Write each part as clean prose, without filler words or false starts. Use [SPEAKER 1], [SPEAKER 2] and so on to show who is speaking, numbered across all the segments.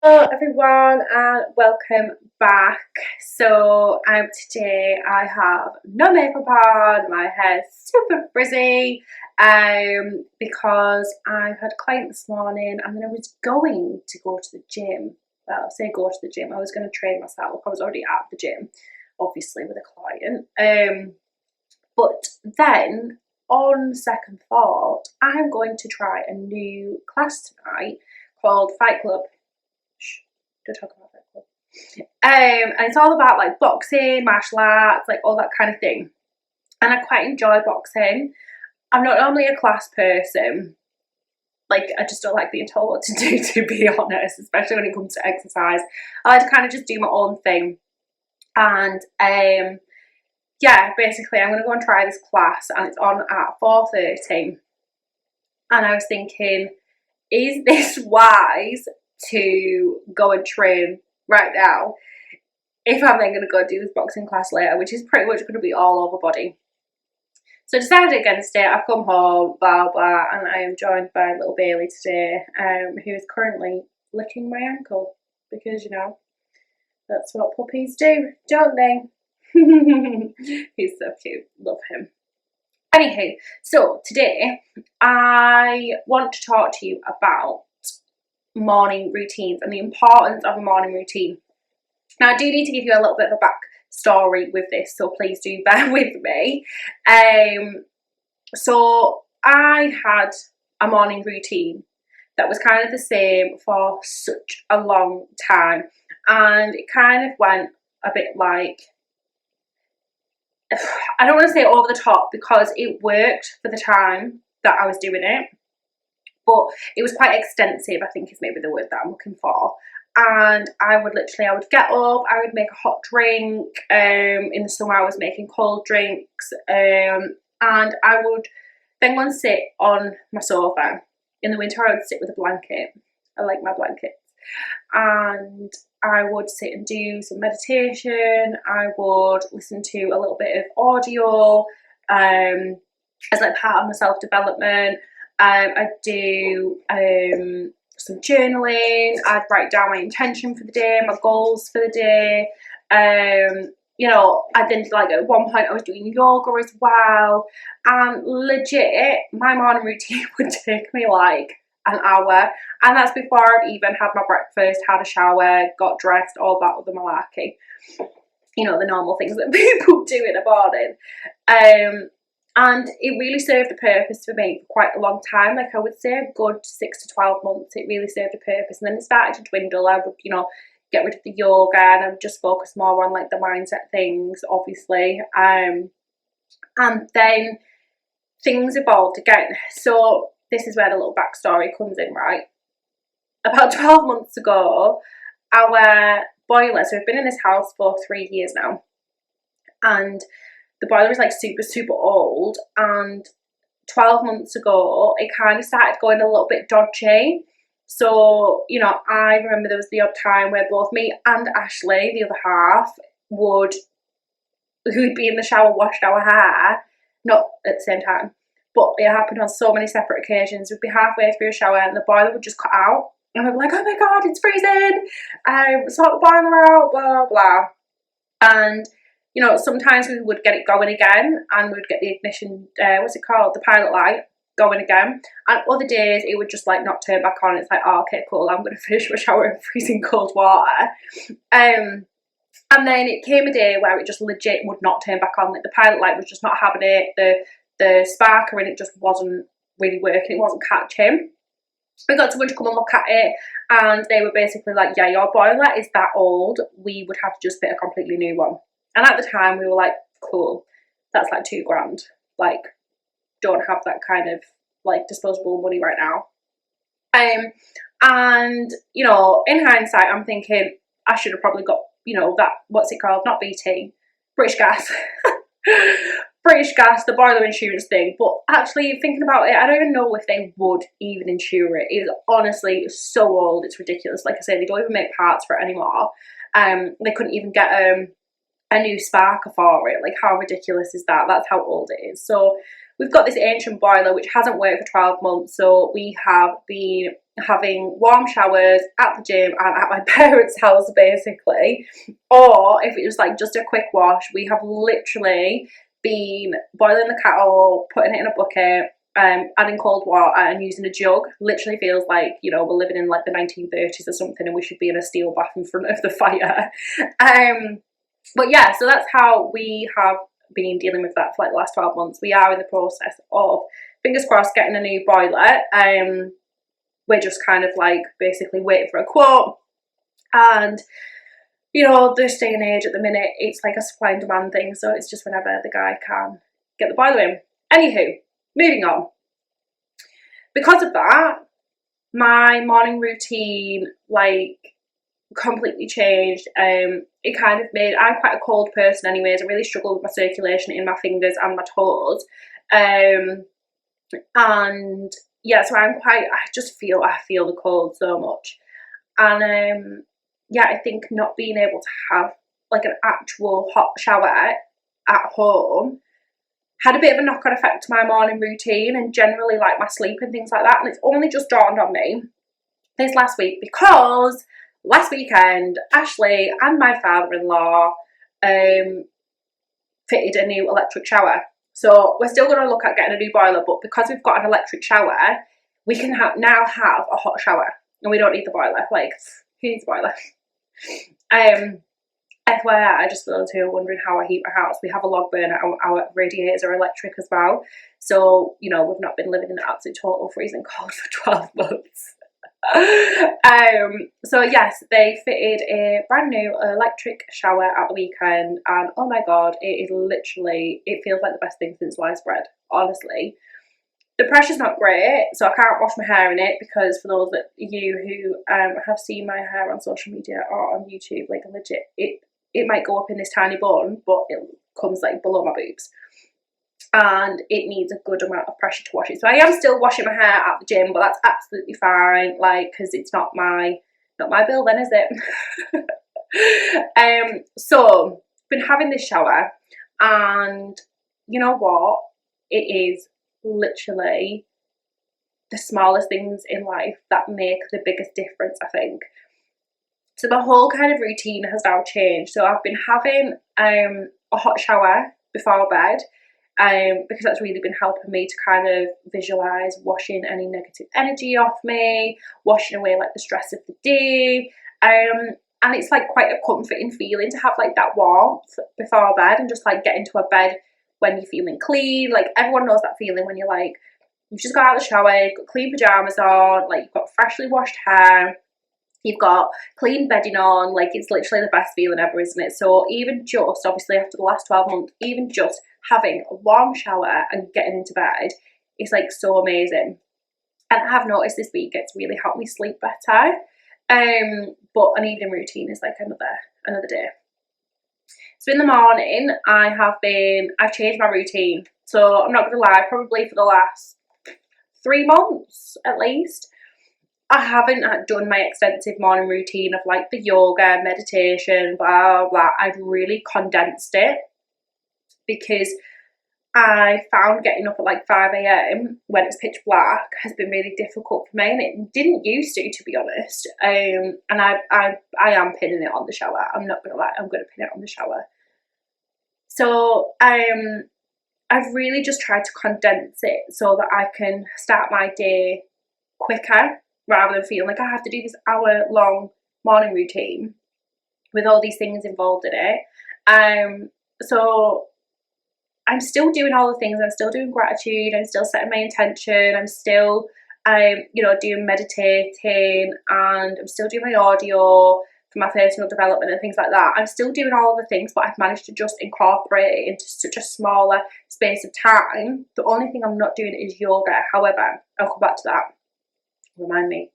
[SPEAKER 1] Hello everyone and welcome back. So today I have no makeup on, my hair's super frizzy because I had a client this morning and then I was going to go to the gym. Well, I say go to the gym, I was going to train myself. I was already at the gym, obviously with a client. But then on second thought, I'm going to try a new class tonight called Fight Club. To talk about that club. And it's all about like boxing, martial arts, like all that kind of thing. And I quite enjoy boxing. I'm not normally a class person. Like, I just don't like being told what to do, to be honest, especially when it comes to exercise. I like to kind of just do my own thing. And yeah, basically I'm gonna go and try this class and it's on at 4:30. And I was thinking, is this wise to go and train right now if I'm then going to go do this boxing class later, which is pretty much going to be all over body? So I decided against it. I've come home, blah blah, and I am joined by little Bailey today, who is currently licking my ankle because, you know, that's what puppies do, don't they? He's so cute, love him. Anywho, so today I want to talk to you about morning routines and the importance of a morning routine. Now I do need to give you a little bit of a backstory with this, so please do bear with me. So I had a morning routine that was kind of the same for such a long time, and it kind of went a bit like, I don't want to say over the top because it worked for the time that I was doing it, but it was quite extensive, I think is maybe the word that I'm looking for. And I would get up, I would make a hot drink. In the summer I was making cold drinks, and I would then go and sit on my sofa. In the winter I would sit with a blanket. I like my blankets. And I would sit and do some meditation. I would listen to a little bit of audio as like part of my self-development. I'd do some journaling. I'd write down my intention for the day, my goals for the day. You know, I then, like, at one point I was doing yoga as well. And legit, my morning routine would take me like an hour, and that's before I've even had my breakfast, had a shower, got dressed, all that other malarkey. You know, the normal things that people do in the morning. And it really served a purpose for me for quite a long time. Like, I would say a good 6 to 12 months, it really served a purpose. And then it started to dwindle. I would, you know, get rid of the yoga and I would just focus more on like the mindset things, obviously. And then things evolved again. So this is where the little backstory comes in, right? About 12 months ago, our boiler, so we've been in this house for 3 years now, and the boiler is like super old, and 12 months ago it kind of started going a little bit dodgy. So, you know, I remember there was the odd time where both me and Ashley, the other half, who'd be in the shower, washed our hair, not at the same time, but it happened on so many separate occasions. We'd be halfway through a shower and the boiler would just cut out, and we'd be like, oh my god, it's freezing, sort the boiler out, blah blah. And you know, sometimes we would get it going again and we would get the ignition, what's it called, the pilot light going again. And other days it would just like not turn back on. It's like, oh, okay, cool, I'm going to finish my shower in freezing cold water. And then it came a day where it just legit would not turn back on. Like, the pilot light was just not having it. The sparker in it just wasn't really working. It wasn't catching. We got someone to come and look at it, and they were basically like, yeah, your boiler is that old, we would have to just fit a completely new one. And at the time we were like, cool, that's like $2,000. Like, don't have that kind of like disposable money right now. And you know, in hindsight, I'm thinking I should have probably got, you know, that, what's it called, not BT, British Gas. British Gas, the boiler insurance thing. But actually thinking about it, I don't even know if they would even insure it. It's honestly so old, it's ridiculous. Like I say, they don't even make parts for it anymore. They couldn't even get a new sparker for it. Like, how ridiculous is that? That's how old it is. So we've got this ancient boiler which hasn't worked for 12 months, so we have been having warm showers at the gym and at my parents' house basically, or if it was like just a quick wash, we have literally been boiling the kettle, putting it in a bucket, adding cold water and using a jug. Literally feels like, you know, we're living in like the 1930s or something and we should be in a steel bath in front of the fire. But yeah, so that's how we have been dealing with that for like the last 12 months. We are in the process of, fingers crossed, getting a new boiler. We're just kind of like basically waiting for a quote, and you know, this day and age at the minute, it's like a supply and demand thing, so it's just whenever the guy can get the boiler in. Anywho, moving on. Because of that, my morning routine like completely changed. It kind of made, I'm quite a cold person anyways. I really struggle with my circulation in my fingers and my toes. And yeah, so I feel the cold so much. And yeah, I think not being able to have like an actual hot shower at home had a bit of a knock-on effect to my morning routine and generally like my sleep and things like that. And it's only just dawned on me this last week because last weekend Ashley and my father-in-law fitted a new electric shower. So we're still going to look at getting a new boiler, but because we've got an electric shower, we can now have a hot shower and we don't need the boiler. Like, who needs a boiler? FYI, just for those who are wondering how I heat my house, we have a log burner and our radiators are electric as well. So, you know, we've not been living in the absolute total freezing cold for 12 months. So yes, they fitted a brand new electric shower at the weekend, and oh my god, it is literally, it feels like the best thing since sliced bread, honestly. The pressure's not great, so I can't wash my hair in it, because for those of you who have seen my hair on social media or on YouTube, like legit, it might go up in this tiny bun, but it comes like below my boobs. And it needs a good amount of pressure to wash it. So I am still washing my hair at the gym, but that's absolutely fine, like, because it's not my bill then, is it? So been having this shower, and you know what? It is literally the smallest things in life that make the biggest difference, I think. So my whole kind of routine has now changed. So I've been having a hot shower before bed, because that's really been helping me to kind of visualize washing any negative energy off me, washing away like the stress of the day. And it's like quite a comforting feeling to have like that warmth before bed and just like get into a bed when you're feeling clean. Like everyone knows that feeling when you're like, you've just got out of the shower, you've got clean pajamas on, like you've got freshly washed hair, you've got clean bedding on, like it's literally the best feeling ever, isn't it? So even just, obviously after the last 12 months, even just having a warm shower and getting into bed is like so amazing. And I have noticed this week it's really helped me sleep better. But an evening routine is like another day. So in the morning, I've changed my routine. So I'm not gonna lie, probably for the last 3 months at least, I haven't done my extensive morning routine of like the yoga, meditation, blah, blah. I've really condensed it because I found getting up at like 5 a.m. when it's pitch black has been really difficult for me, and it didn't used to be honest. And I am pinning it on the shower. I'm not gonna lie, I'm gonna pin it on the shower. So I've really just tried to condense it so that I can start my day quicker, rather than feeling like I have to do this hour-long morning routine with all these things involved in it. So I'm still doing all the things. I'm still doing gratitude. I'm still setting my intention. I'm still, doing meditating, and I'm still doing my audio for my personal development and things like that. I'm still doing all of the things, but I've managed to just incorporate it into such a smaller space of time. The only thing I'm not doing is yoga. However, I'll come back to that. Remind me,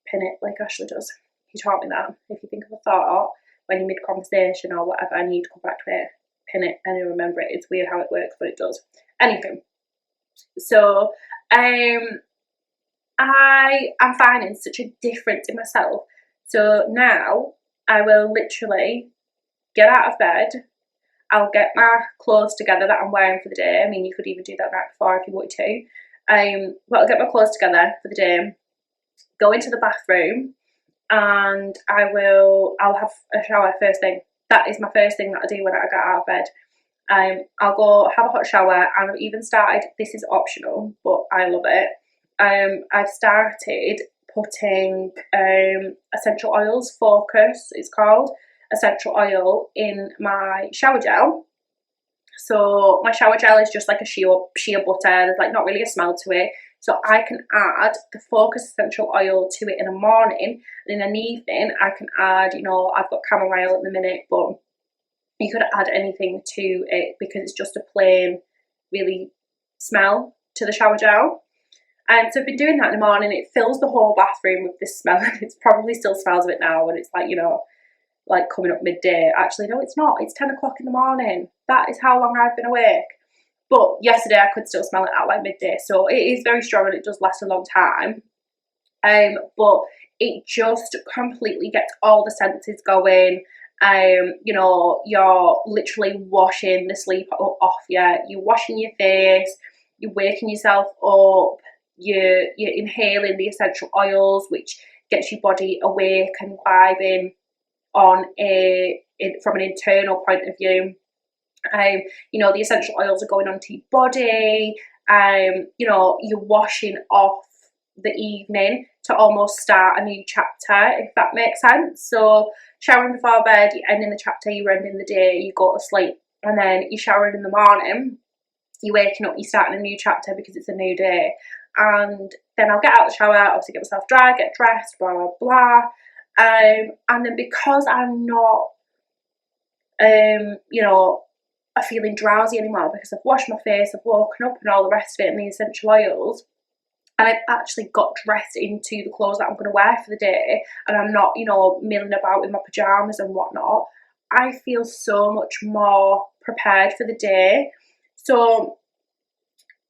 [SPEAKER 1] pin it like Ashley does. He taught me that. If you think of a thought when you're mid-conversation or whatever, I need to come back to it, pin it, and remember it. It's weird how it works, but it does. Anyway, so I am finding such a difference in myself. So now I will literally get out of bed, I'll get my clothes together that I'm wearing for the day. I mean, you could even do that right before if you wanted to. But I'll get my clothes together for the day. go into the bathroom, and I'll have a shower first thing. That is my first thing that I do when I get out of bed. I'll go have a hot shower, and I've even started, this is optional, but I love it. I've started putting essential oils, Focus it's called, essential oil, in my shower gel. So my shower gel is just like a shea butter. There's like not really a smell to it. So I can add the Focus essential oil to it in the morning, and in an evening I can add, you know, I've got chamomile at the minute, but you could add anything to it because it's just a plain, really smell to the shower gel. And so I've been doing that in the morning. It fills the whole bathroom with this smell. It probably still smells of it now when it's like, you know, like coming up midday. Actually, no, it's not. It's 10 o'clock in the morning. That is how long I've been awake. But yesterday I could still smell it at like midday. So it is very strong and it does last a long time. But it just completely gets all the senses going. You know, you're literally washing the sleep off you. You're washing your face. You're waking yourself up. You're inhaling the essential oils, which gets your body awake and vibing on from an internal point of view. You know, the essential oils are going onto your body. You know, you're washing off the evening to almost start a new chapter, if that makes sense. So showering before bed, you're ending the chapter, you're ending the day, you go to sleep, and then you're showering in the morning, you're waking up, you're starting a new chapter because it's a new day. And then I'll get out of the shower, obviously get myself dry, get dressed, blah blah blah. And then because I'm not you know, I'm feeling drowsy anymore because I've washed my face, I've woken up and all the rest of it, and the essential oils, and I've actually got dressed into the clothes that I'm going to wear for the day, and I'm not, you know, milling about in my pyjamas and whatnot, I feel so much more prepared for the day. So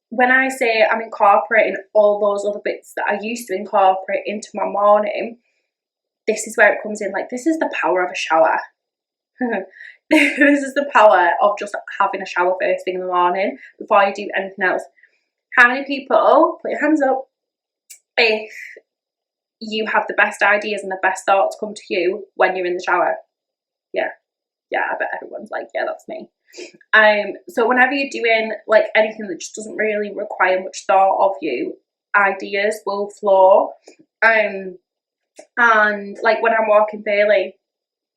[SPEAKER 1] when I say I'm incorporating all those other bits that I used to incorporate into my morning, this is where it comes in. Like, this is the power of a shower. This is the power of just having a shower first thing in the morning before you do anything else. How many people, put your hands up, if you have the best ideas and the best thoughts come to you when you're in the shower? Yeah, I bet everyone's like, yeah, that's me. So whenever you're doing like anything that just doesn't really require much thought of you, ideas will flow. And like when I'm walking Bailey,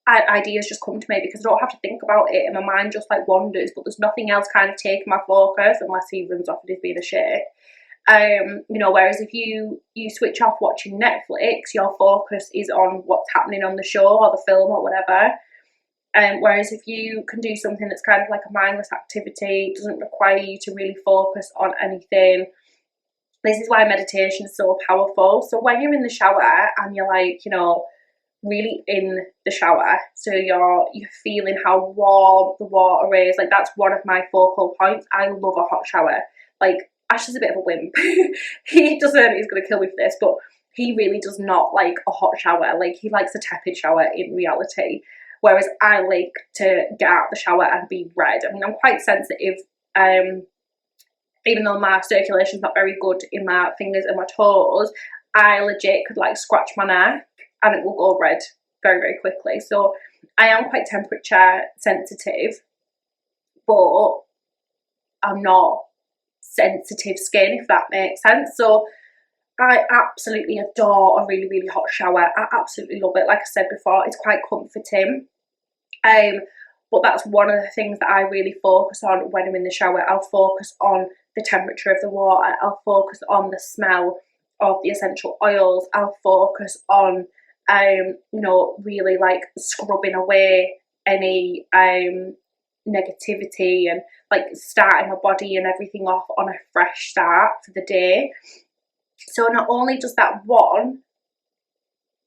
[SPEAKER 1] ideas just come to me because I don't have to think about it, and my mind just like wanders, but there's nothing else kind of taking my focus unless he runs off and is being a shit. You know, whereas if you switch off watching Netflix, your focus is on what's happening on the show or the film or whatever. Whereas if you can do something that's kind of like a mindless activity, it doesn't require you to really focus on anything. This is why meditation is so powerful. So when you're in the shower and you're like, you know, really in the shower, so you're feeling how warm the water is, like that's one of my focal points. I love a hot shower. Like, Ash is a bit of a wimp. He's gonna kill me for this, but he really does not like a hot shower. Like, he likes a tepid shower in reality, whereas I like to get out of the shower and be red. I mean, I'm quite sensitive, even though my circulation's not very good in my fingers and my toes, I legit could like scratch my neck and it will go red very, very quickly. So I am quite temperature sensitive, but I'm not sensitive skin, if that makes sense. So I absolutely adore a really, really hot shower. I absolutely love it. Like I said before, it's quite comforting. But that's one of the things that I really focus on when I'm in the shower. I'll focus on the temperature of the water. I'll focus on the smell of the essential oils. I'll focus on, you know, really like scrubbing away any negativity and like starting my body and everything off on a fresh start for the day. So not only does that one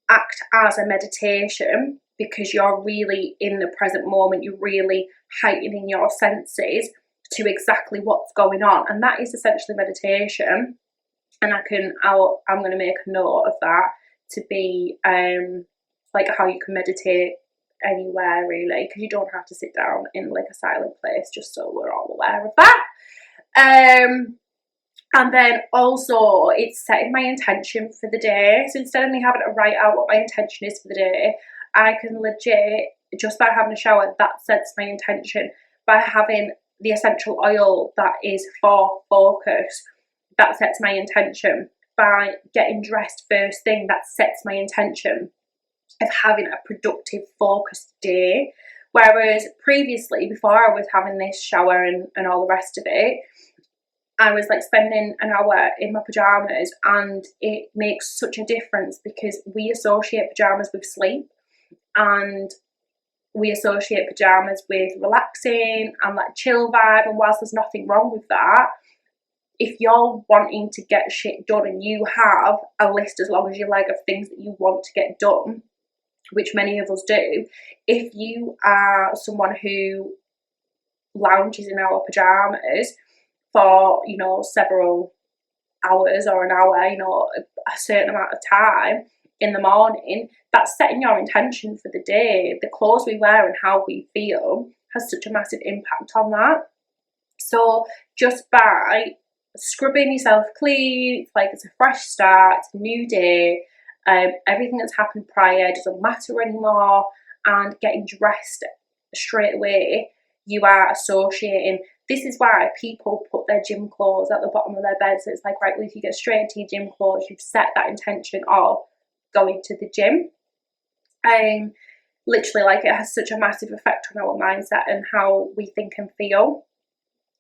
[SPEAKER 1] act as a meditation, because you're really in the present moment, you're really heightening your senses to exactly what's going on, and that is essentially meditation. And I'm going to make a note of that to be like how you can meditate anywhere really, because you don't have to sit down in like a silent place, just so we're all aware of that. And then also it's setting my intention for the day. So instead of me having to write out what my intention is for the day, I can legit, just by having a shower, that sets my intention. By having the essential oil that is for focus, that sets my intention. By getting dressed first thing, that sets my intention of having a productive, focused day. Whereas previously, before I was having this shower and all the rest of it, I was like spending an hour in my pajamas, and it makes such a difference because we associate pajamas with sleep, and we associate pajamas with relaxing and like chill vibe. And whilst there's nothing wrong with that, if you're wanting to get shit done and you have a list as long as you like of things that you want to get done, which many of us do, if you are someone who lounges in our pajamas for, you know, several hours or an hour, you know, a certain amount of time in the morning, that's setting your intention for the day. The clothes we wear and how we feel has such a massive impact on that. So just by scrubbing yourself clean, it's like it's a fresh start, it's a new day, everything that's happened prior doesn't matter anymore, and getting dressed straight away, you are associating. This is why people put their gym clothes at the bottom of their bed. So it's like, right, well, if you get straight into your gym clothes, you've set that intention of going to the gym. Literally, like, it has such a massive effect on our mindset and how we think and feel.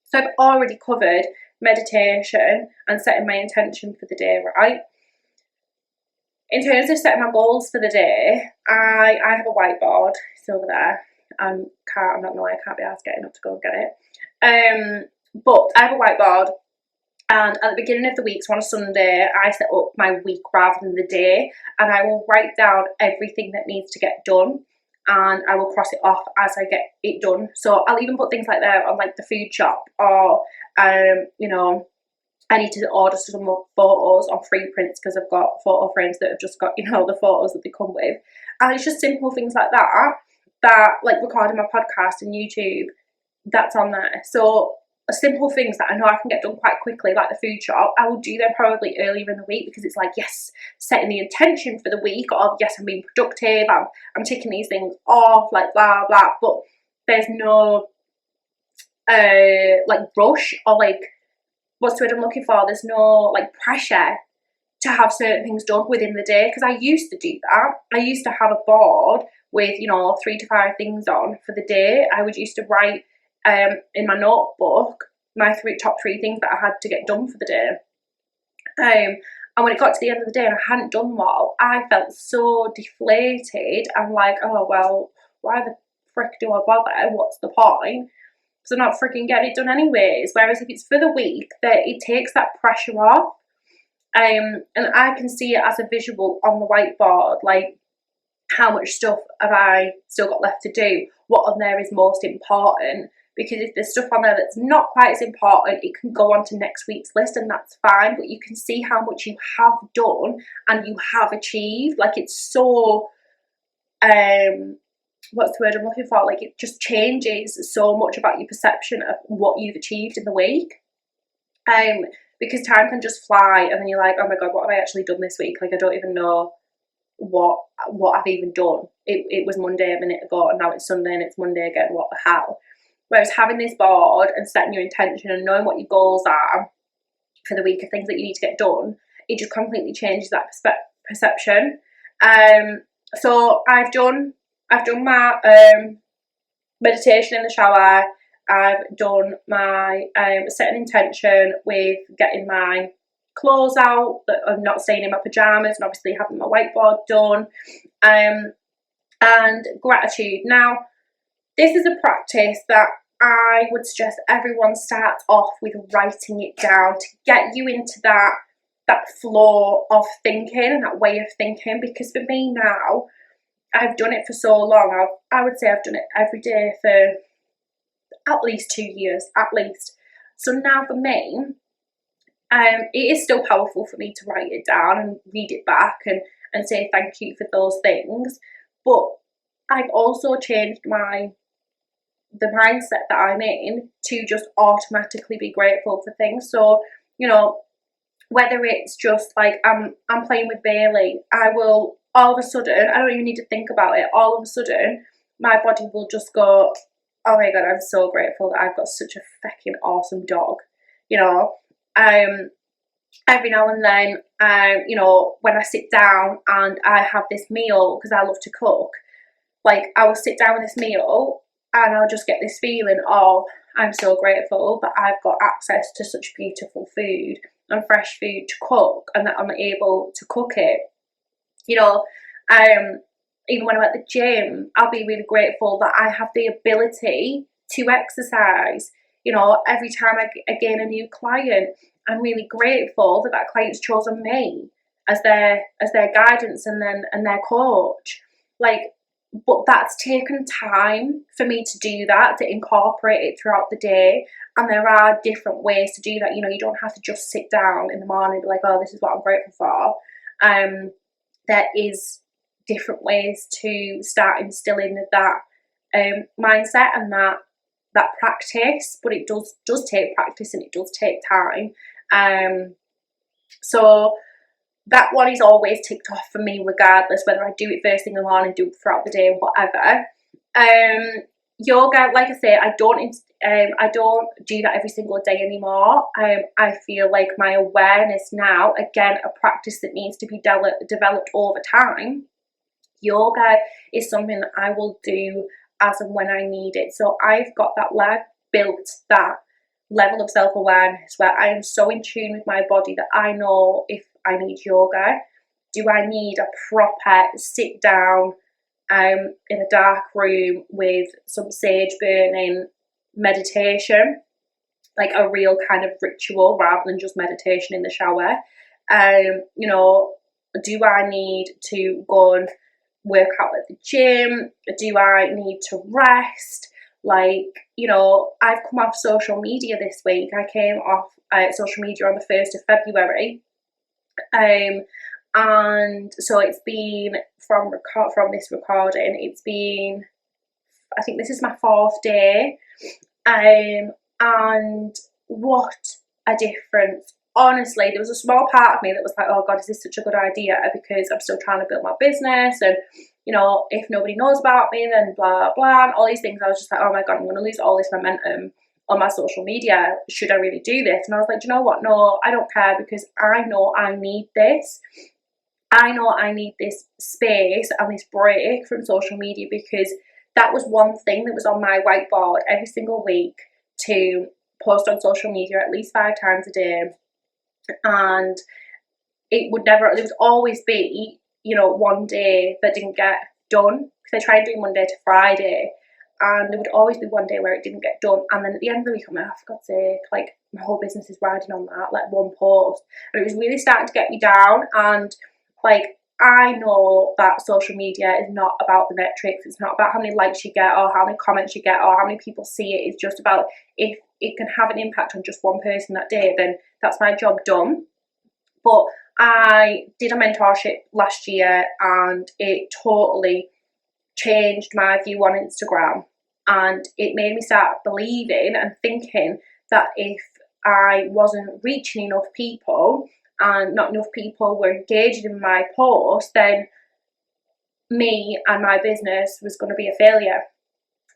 [SPEAKER 1] So I've already covered meditation and setting my intention for the day, right? In terms of setting my goals for the day, I have a whiteboard. It's over there. I'm not gonna lie, I can't be asked getting up to go and get it. But I have a whiteboard, and at the beginning of the week, so on a Sunday, I set up my week rather than the day, and I will write down everything that needs to get done, and I will cross it off as I get it done. So I'll even put things like that on like the food shop, or you know, I need to order some more photos or free prints because I've got photo frames that have just got, you know, the photos that they come with. And it's just simple things like that, like recording my podcast and YouTube, that's on there. So simple things that I know I can get done quite quickly, like the food shop, I will do them probably earlier in the week because it's like, yes, setting the intention for the week, or yes, I'm being productive, I'm taking these things off, like blah, blah. But there's no like rush, or like, what's the word I'm looking for? There's no like pressure to have certain things done within the day, because I used to do that. I used to have a board with, you know, 3 to 5 things on for the day. I would used to write in my notebook my top 3 things that I had to get done for the day. And when it got to the end of the day and I hadn't done them all, I felt so deflated. I'm like, oh well, why the frick do I bother? What's the point? So I'm not freaking getting it done anyways. Whereas if it's for the week, that it takes that pressure off. And I can see it as a visual on the whiteboard, like how much stuff have I still got left to do, what on there is most important, because if there's stuff on there that's not quite as important, it can go on to next week's list, and that's fine. But you can see how much you have done and you have achieved. Like, it's so what's the word I'm looking for? Like, it just changes so much about your perception of what you've achieved in the week. Because time can just fly, and then you're like, oh my god, what have I actually done this week? Like, I don't even know what I've even done. It was Monday a minute ago, and now it's Sunday and it's Monday again. What the hell? Whereas having this board and setting your intention and knowing what your goals are for the week of things that you need to get done, it just completely changes that perception. So I've done my meditation in the shower. I've done my setting intention with getting my clothes out, that I'm not staying in my pajamas, and obviously having my whiteboard done, and gratitude. Now, this is a practice that I would suggest everyone starts off with writing it down to get you into that flow of thinking and that way of thinking. Because for me now, I've done it for so long. I would say I've done it every day for at least 2 years, at least. So now for me, it is still powerful for me to write it down and read it back and say thank you for those things. But I've also changed the mindset that I'm in to just automatically be grateful for things. So you know, whether it's just like I'm playing with Bailey, I will all of a sudden, I don't even need to think about it, all of a sudden my body will just go, oh my god, I'm so grateful that I've got such a fucking awesome dog, you know. Every now and then, you know, when I sit down and I have this meal, because I love to cook, like I will sit down with this meal and I'll just get this feeling of, I'm so grateful that I've got access to such beautiful food and fresh food to cook, and that I'm able to cook it. You know, even when I'm at the gym, I'll be really grateful that I have the ability to exercise. You know, every time I gain a new client, I'm really grateful that that client's chosen me as their guidance and their coach. Like, but that's taken time for me to do that, to incorporate it throughout the day. And there are different ways to do that. You know, you don't have to just sit down in the morning and be like, oh, this is what I'm grateful for. There is different ways to start instilling that mindset and that practice, but it does take practice and it does take time. So that one is always ticked off for me, regardless whether I do it first thing in the morning, do it throughout the day, whatever. Yoga, like I say, I don't do that every single day anymore. I feel like my awareness now, again, a practice that needs to be developed over time. Yoga is something that I will do as and when I need it. So I've got built that level of self-awareness where I am so in tune with my body that I know if I need yoga. Do I need a proper sit down in a dark room with some sage burning meditation, like a real kind of ritual rather than just meditation in the shower? You know, do I need to go and work out at the gym? Do I need to rest? Like, you know, I've come off social media this week. I came off social media on the 1st of February. And so it's been from this recording, it's been, I think this is my 4th day. And what a difference. Honestly, there was a small part of me that was like, oh god, is this such a good idea? Because I'm still trying to build my business, and you know, if nobody knows about me, then blah blah, and all these things. I was just like, oh my god, I'm going to lose all this momentum on my social media. Should I really do this? And I was like, do you know what? No, I don't care, because I know I need this. I know I need this space and this break from social media, because that was one thing that was on my whiteboard every single week, to post on social media at least 5 times a day. And it would never, there would always be, you know, one day that didn't get done, because I tried doing Monday to Friday, and there would always be one day where it didn't get done. And then at the end of the week, I'm like, oh, for God's sake, like my whole business is riding on that, like one post. And it was really starting to get me down. And like, I know that social media is not about the metrics. It's not about how many likes you get or how many comments you get or how many people see it. It's just about, if it can have an impact on just one person that day, then that's my job done. But I did a mentorship last year, and it totally changed my view on Instagram, and it made me start believing and thinking that if I wasn't reaching enough people and not enough people were engaged in my post, then me and my business was going to be a failure.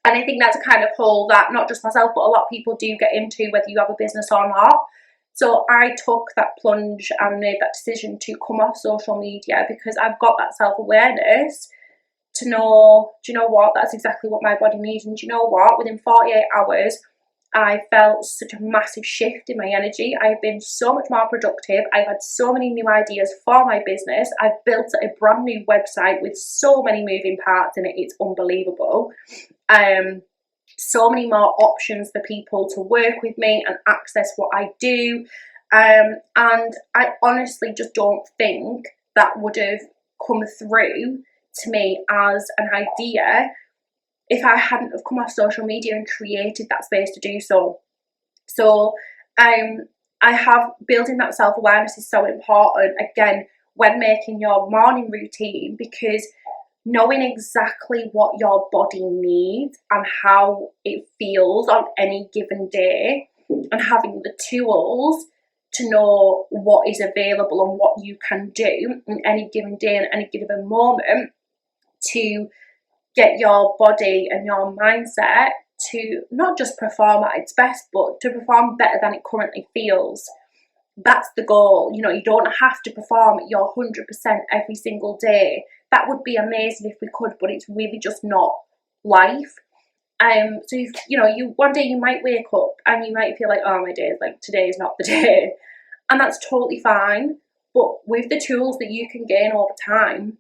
[SPEAKER 1] And I think that's a kind of hole that not just myself, but a lot of people do get into, whether you have a business or not. So I took that plunge and made that decision to come off social media, because I've got that self-awareness to know, do you know what, that's exactly what my body needs. And do you know what, within 48 hours, I felt such a massive shift in my energy. I've been so much more productive. I've had so many new ideas for my business. I've built a brand new website with so many moving parts in it. It's unbelievable. So many more options for people to work with me and access what I do. And I honestly just don't think that would have come through to me as an idea if I hadn't have come off social media and created that space to do so. So I have, building that self-awareness is so important, again, when making your morning routine, because knowing exactly what your body needs and how it feels on any given day, and having the tools to know what is available and what you can do in any given day and any given moment to get your body and your mindset to not just perform at its best, but to perform better than it currently feels. That's the goal. You know, you don't have to perform at your 100% every single day. That would be amazing if we could, but it's really just not life. So if, you know, one day you might wake up and you might feel like, oh, my day is like, today is not the day, and that's totally fine. But with the tools that you can gain over time,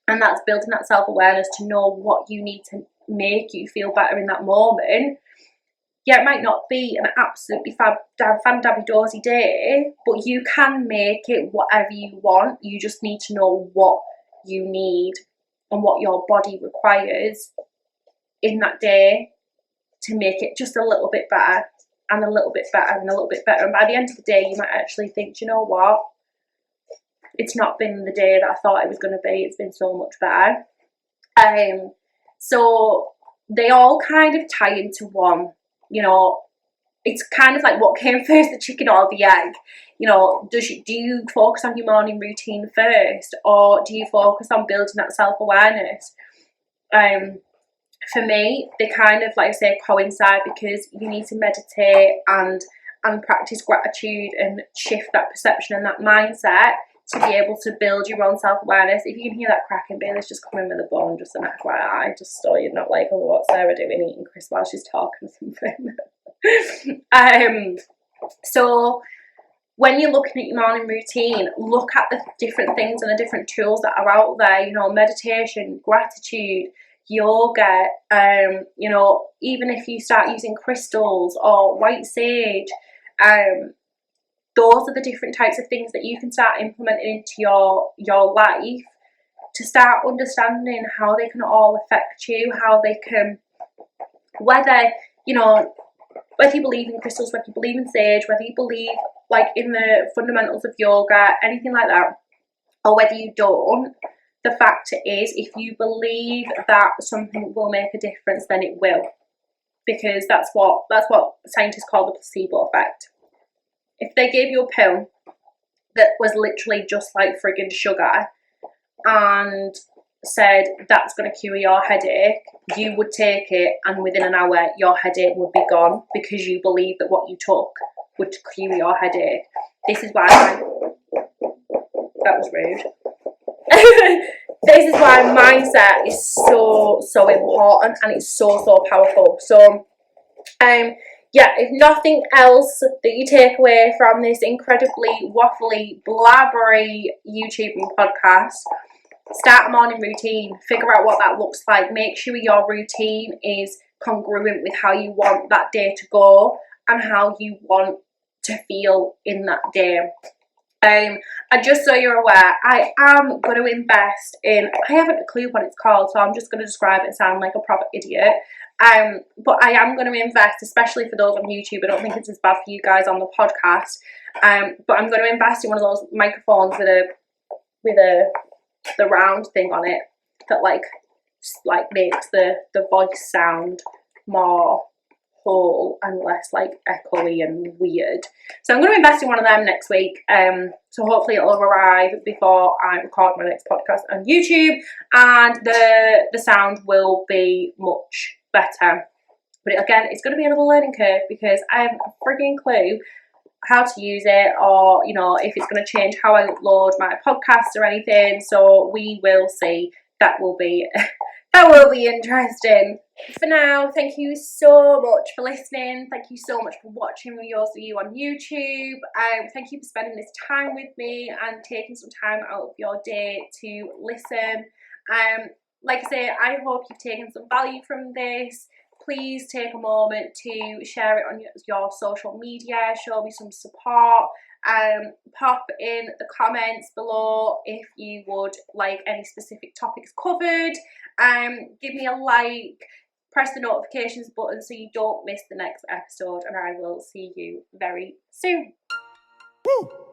[SPEAKER 1] and that's building that self-awareness to know what you need to make you feel better in that moment. Yeah, it might not be an absolutely fan-dabby-dozy day, but you can make it whatever you want. You just need to know what you need and what your body requires in that day to make it just a little bit better and a little bit better and a little bit better. And by the end of the day, you might actually think, do you know what? It's not been the day that I thought it was going to be. It's been so much better. So they all kind of tie into one. You know, it's kind of like what came first, the chicken or the egg. You know, do you focus on your morning routine first, or do you focus on building that self-awareness? For me, they kind of, like I say, coincide, because you need to meditate and practice gratitude and shift that perception and that mindset to be able to build your own self-awareness. If you can hear that cracking, Bailey's just coming with a bone, just an FYI, just so you're not like, oh, what's Sarah doing eating crisps while she's talking or something. So when you're looking at your morning routine, look at the different things and the different tools that are out there, you know, meditation, gratitude, yoga, you know, even if you start using crystals or white sage, those are the different types of things that you can start implementing into your life to start understanding how they can all affect you, how they can, whether, you know, whether you believe in crystals, whether you believe in sage, whether you believe like in the fundamentals of yoga, anything like that, or whether you don't, the fact is, if you believe that something will make a difference, then it will, because that's what scientists call the placebo effect. If they gave you a pill that was literally just like friggin' sugar and said that's going to cure your headache, you would take it, and within an hour your headache would be gone, because you believe that what you took would cure your headache. This is why that was rude. This is why mindset is so important, and it's so powerful. So yeah, if nothing else that you take away from this incredibly waffly, blabbery YouTube and podcast, start a morning routine. Figure out what that looks like. Make sure your routine is congruent with how you want that day to go and how you want to feel in that day. And just so you're aware, I am going to invest in, I haven't a clue what it's called, so I'm just going to describe it and sound like a proper idiot. But I am going to invest, especially for those on YouTube. I don't think it's as bad for you guys on the podcast. But I'm going to invest in one of those microphones with the round thing on it that like makes the voice sound more whole and less like echoey and weird. So I'm going to invest in one of them next week. So hopefully it'll arrive before I record my next podcast on YouTube, and the sound will be much better. But again, it's going to be another learning curve, because I have a frigging clue how to use it, or you know, if it's going to change how I upload my podcast or anything. So we will see. That will be interesting. For now, thank you so much for listening. Thank you so much for watching me, those of you on YouTube. Thank you for spending this time with me and taking some time out of your day to listen. Like I say, I hope you've taken some value from this. Please take a moment to share it on your social media. Show me some support. Pop in the comments below if you would like any specific topics covered. Give me a like, press the notifications button so you don't miss the next episode, and I will see you very soon. Woo!